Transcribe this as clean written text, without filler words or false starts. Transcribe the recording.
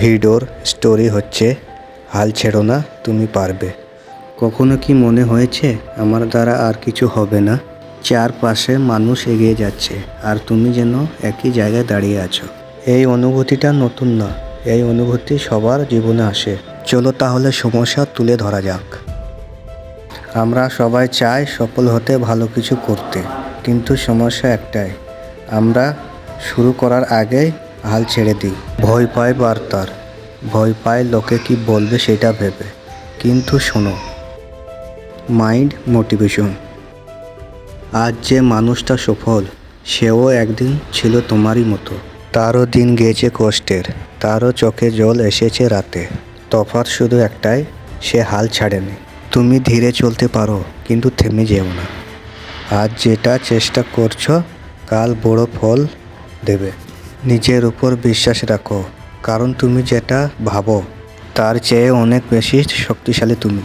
ভিডিওর স্টোরি হচ্ছে হাল ছেড়ো না, তুমি পারবে। কখনো কি মনে হয়েছে আমার দ্বারা আর কিছু হবে না? চারপাশে মানুষ এগিয়ে যাচ্ছে আর তুমি যেন একই জায়গায় দাঁড়িয়ে আছো। এই অনুভূতিটা নতুন না, এই অনুভূতি সবার জীবনে আসে। চলো তাহলে সমস্যা তুলে ধরা যাক। আমরা সবাই চাই সফল হতে, ভালো কিছু করতে, কিন্তু সমস্যা একটাই, আমরা শুরু করার আগেই হাল ছেড়ে দিই। ভয় পাই বার্তার, ভয় পায় লোকে কি বলবে সেটা ভেবে। কিন্তু শোনো, মাইন্ড মোটিভেশন। আজ যে মানুষটা সফল, সেও একদিন ছিল তোমারই মতো। তারও দিন গিয়েছে কষ্টের, তারও চোখে জল এসেছে রাতে। তফাৎ শুধু একটাই, সে হাল ছাড়েনি। তুমি ধীরে চলতে পারো, কিন্তু থেমে যেও না। আজ যেটা চেষ্টা করছো, কাল বড় ফল দেবে। নিজের উপর বিশ্বাস রাখো, কারণ তুমি যেটা ভাবো তার চেয়ে অনেক বেশি শক্তিশালী তুমি।